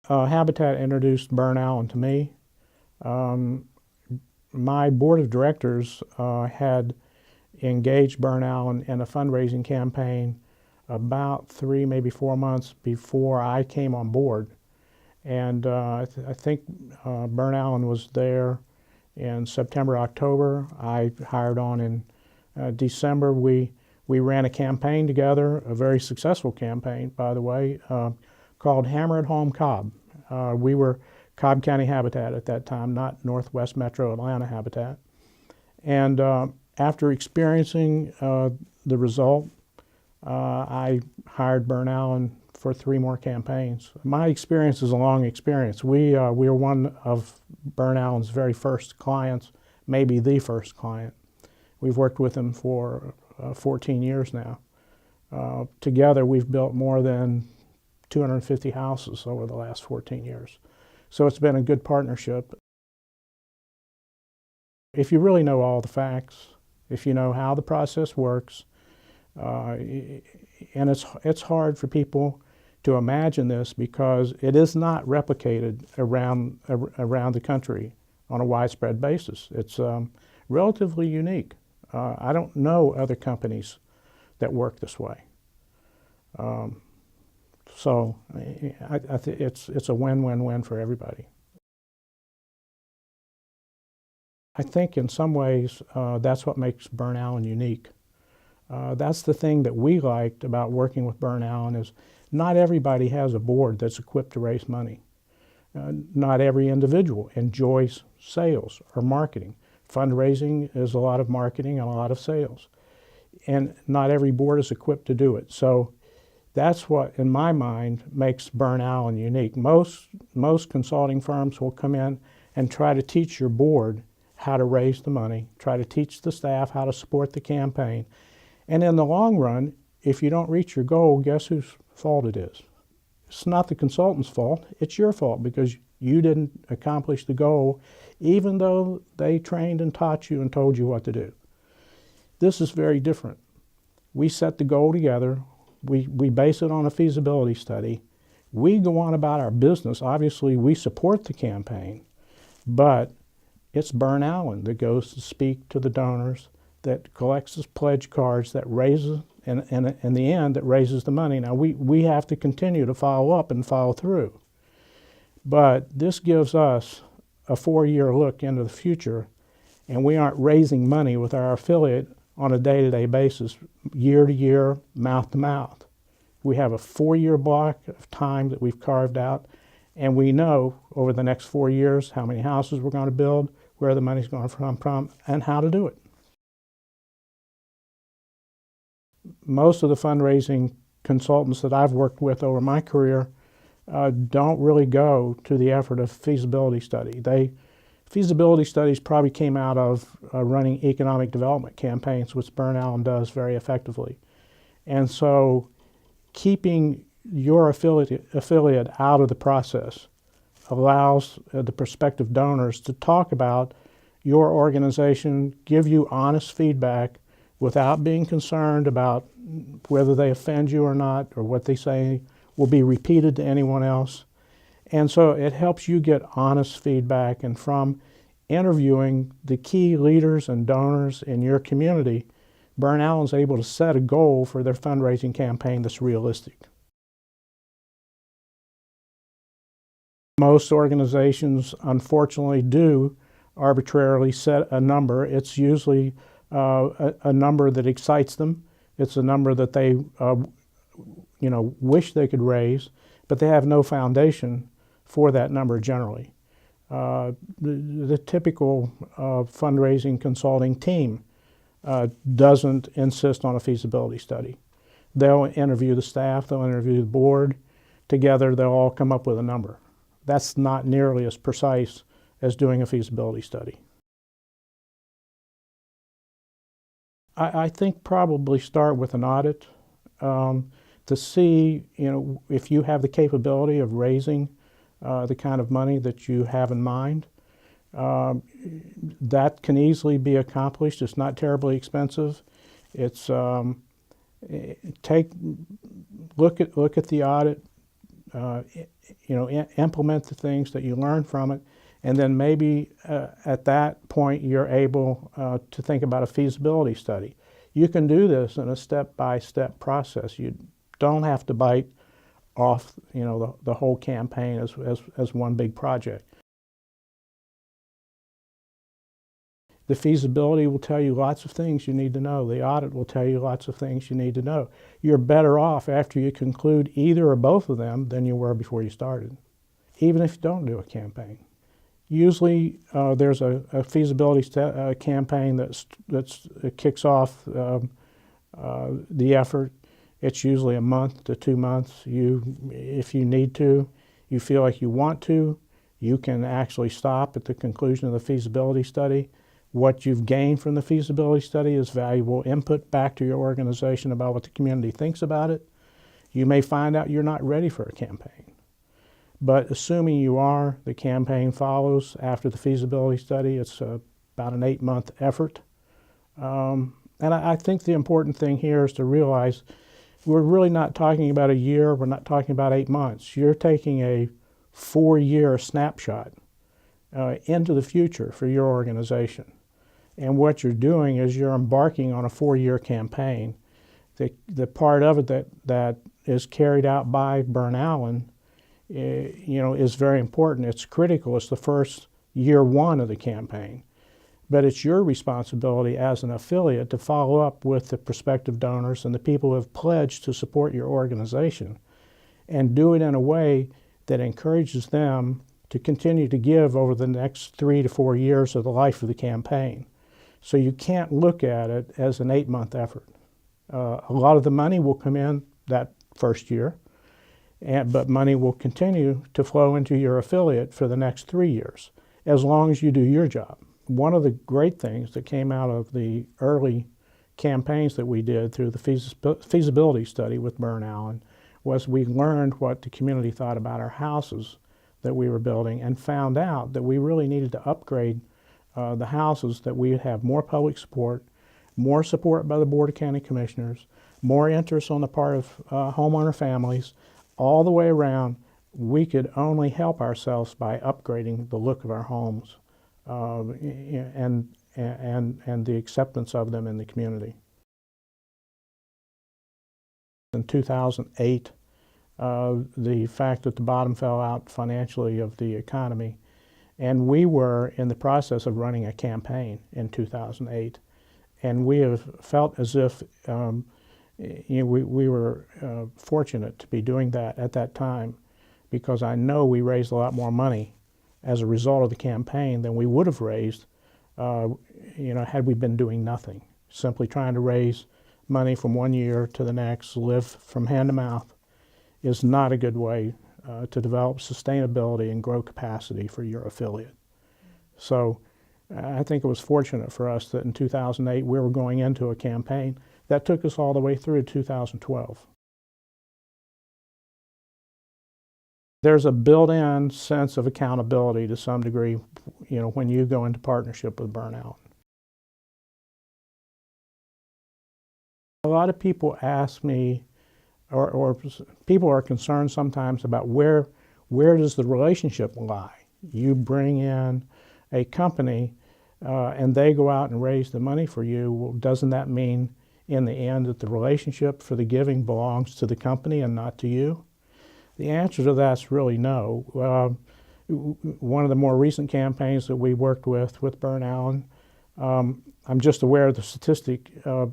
Habitat introduced ByrneAllen to me. My board of directors had engaged ByrneAllen in a fundraising campaign about 3, maybe 4 months before I came on board. And I think ByrneAllen was there in September, October. I hired on in December. We ran a campaign together, a very successful campaign, by the way, called Hammer at Home Cobb. We were Cobb County Habitat at that time, not Northwest Metro Atlanta Habitat. And after experiencing the result, I hired ByrneAllen for 3 more campaigns. My experience is a long experience. We are one of ByrneAllen's very first clients, maybe the first client. We've worked with them for 14 years now. Together we've built more than 250 houses over the last 14 years. So it's been a good partnership. If you really know all the facts, if you know how the process works, and it's hard for people to imagine this because it is not replicated around the country on a widespread basis. It's relatively unique. I don't know other companies that work this way. So I think it's a win-win-win for everybody. I think in some ways that's what makes ByrneAllen unique. That's the thing that we liked about working with ByrneAllen is not everybody has a board that's equipped to raise money. Not every individual enjoys sales or marketing. Fundraising is a lot of marketing and a lot of sales. And not every board is equipped to do it. So that's what, in my mind, makes ByrneAllen unique. Most consulting firms will come in and try to teach your board how to raise the money, try to teach the staff how to support the campaign. And in the long run, if you don't reach your goal, guess whose fault it is? It's not the consultant's fault, it's your fault because you didn't accomplish the goal even though they trained and taught you and told you what to do. This is very different. We set the goal together, we base it on a feasibility study, we go on about our business. Obviously we support the campaign, but it's ByrneAllen that goes to speak to the donors, that collects the pledge cards, that raises, and in the end, that raises the money. Now, we have to continue to follow up and follow through. But this gives us a 4-year look into the future, and we aren't raising money with our affiliate on a day-to-day basis, year to year, mouth to mouth. We have a 4-year block of time that we've carved out, and we know over the next 4 years how many houses we're going to build, where the money's going to come from, and how to do it. Most of the fundraising consultants that I've worked with over my career don't really go to the effort of feasibility study. Feasibility studies probably came out of running economic development campaigns, which ByrneAllen does very effectively. And so keeping your affiliate out of the process allows the prospective donors to talk about your organization, give you honest feedback without being concerned about whether they offend you or not, or what they say will be repeated to anyone else. And so it helps you get honest feedback, and from interviewing the key leaders and donors in your community, ByrneAllen's able to set a goal for their fundraising campaign that's realistic. Most organizations, unfortunately, do arbitrarily set a number. It's usually a number that excites them. It's a number that they wish they could raise, but they have no foundation for that number generally. The typical fundraising consulting team doesn't insist on a feasibility study. They'll interview the staff, they'll interview the board. Together they'll all come up with a number. That's not nearly as precise as doing a feasibility study. I think probably start with an audit to see, if you have the capability of raising the kind of money that you have in mind. That can easily be accomplished. It's not terribly expensive. It's look at the audit, implement the things that you learn from it, and then maybe at that point you're able to think about a feasibility study. You can do this in a step-by-step process. You don't have to bite off, the whole campaign as one big project. The feasibility will tell you lots of things you need to know. The audit will tell you lots of things you need to know. You're better off after you conclude either or both of them than you were before you started, even if you don't do a campaign. Usually there's a feasibility campaign that kicks off the effort. It's usually a month to 2 months. If you need to, you feel like you want to, you can actually stop at the conclusion of the feasibility study. What you've gained from the feasibility study is valuable input back to your organization about what the community thinks about it. You may find out you're not ready for a campaign. But assuming you are, the campaign follows after the feasibility study. It's about an 8-month effort. And I think the important thing here is to realize we're really not talking about a year, we're not talking about 8 months. You're taking a 4-year snapshot into the future for your organization. And what you're doing is you're embarking on a 4-year campaign. The part of it that is carried out by ByrneAllen is very important. It's critical. It's the first year 1 of the campaign. But it's your responsibility as an affiliate to follow up with the prospective donors and the people who have pledged to support your organization and do it in a way that encourages them to continue to give over the next 3 to 4 years of the life of the campaign. So you can't look at it as an 8-month effort. A lot of the money will come in that first year, but money will continue to flow into your affiliate for the next 3 years, as long as you do your job. One of the great things that came out of the early campaigns that we did through the feasibility study with ByrneAllen was we learned what the community thought about our houses that we were building and found out that we really needed to upgrade the houses, that we would have more public support, more support by the Board of County Commissioners, more interest on the part of homeowner families. All the way around, we could only help ourselves by upgrading the look of our homes and the acceptance of them in the community. In 2008, the fact that the bottom fell out financially of the economy, and we were in the process of running a campaign in 2008, and we have felt as if we were fortunate to be doing that at that time, because I know we raised a lot more money as a result of the campaign than we would have raised had we been doing nothing, simply trying to raise money from one year to the next, live from hand to mouth, is not a good way to develop sustainability and grow capacity for your affiliate. So I think it was fortunate for us that in 2008 we were going into a campaign that took us all the way through 2012. There's a built-in sense of accountability to some degree, when you go into partnership with ByrneAllen. A lot of people ask me, or people are concerned sometimes about where does the relationship lie? You bring in a company and they go out and raise the money for you. Well, doesn't that mean in the end that the relationship for the giving belongs to the company and not to you? The answer to that's really no. One of the more recent campaigns that we worked with ByrneAllen, I'm just aware of the statistic, I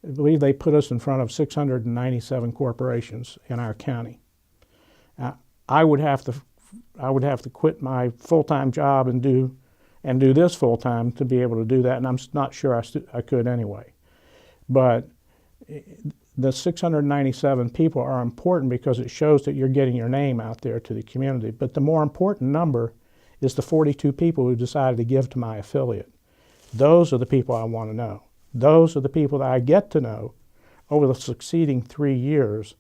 believe they put us in front of 697 corporations in our county. I would have to quit my full-time job and do this full-time to be able to do that, and I'm not sure I could anyway. But the 697 people are important because it shows that you're getting your name out there to the community. But the more important number is the 42 people who decided to give to my affiliate. Those are the people I want to know. Those are the people that I get to know over the succeeding 3 years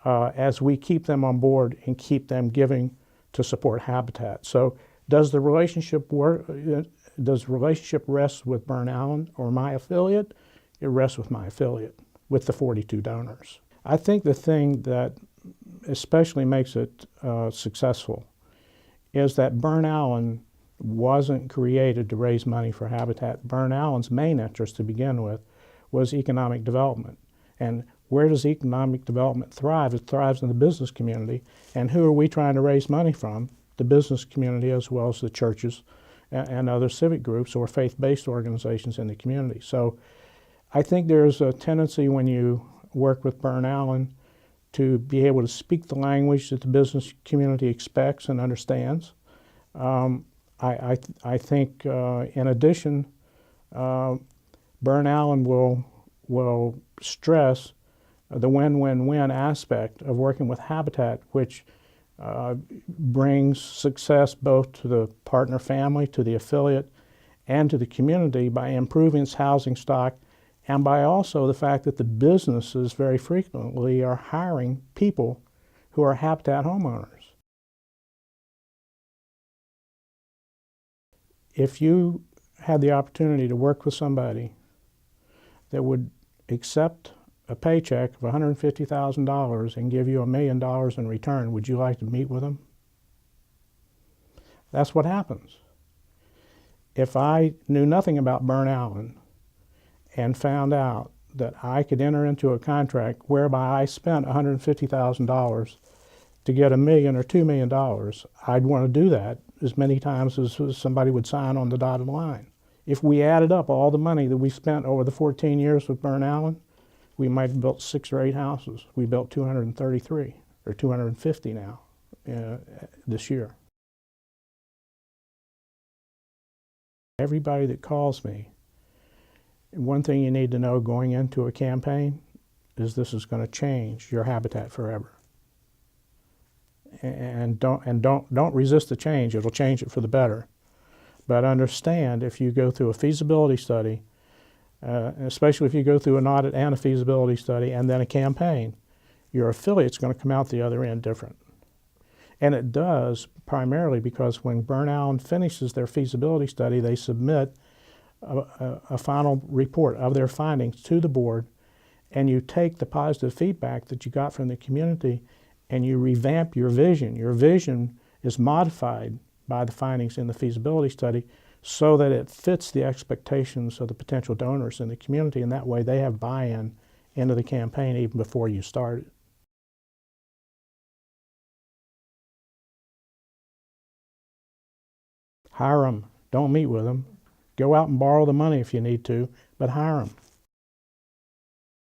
as we keep them on board and keep them giving to support Habitat. So does the relationship work? Does the relationship rest with ByrneAllen or my affiliate? It rests with my affiliate, with the 42 donors. I think the thing that especially makes it successful is that ByrneAllen wasn't created to raise money for Habitat. ByrneAllen's main interest to begin with was economic development. And where does economic development thrive? It thrives in the business community. And who are we trying to raise money from? The business community, as well as the churches and other civic groups or faith-based organizations in the community. So I think there's a tendency when you work with ByrneAllen to be able to speak the language that the business community expects and understands. I think, in addition, ByrneAllen will stress the win-win-win aspect of working with Habitat, which brings success both to the partner family, to the affiliate, and to the community by improving its housing stock, and by also the fact that the businesses very frequently are hiring people who are Habitat homeowners. If you had the opportunity to work with somebody that would accept a paycheck of $150,000 and give you $1 million in return, would you like to meet with them? That's what happens. If I knew nothing about ByrneAllen and found out that I could enter into a contract whereby I spent $150,000 to get $1 million or $2 million, I'd want to do that as many times as somebody would sign on the dotted line. If we added up all the money that we spent over the 14 years with ByrneAllen, we might have built 6 or 8 houses. We built 233, or 250 now, this year. Everybody that calls me, one thing you need to know going into a campaign is this is going to change your habitat forever. And don't resist the change. It'll change it for the better. But understand, if you go through a feasibility study, especially if you go through an audit and a feasibility study and then a campaign, your affiliate's going to come out the other end different. And it does primarily because when ByrneAllen finishes their feasibility study, they submit a final report of their findings to the board, and you take the positive feedback that you got from the community and you revamp your vision. Your vision is modified by the findings in the feasibility study so that it fits the expectations of the potential donors in the community, and that way they have buy-in into the campaign even before you start it. Hire them. Don't meet with them. Go out and borrow the money if you need to, but hire them.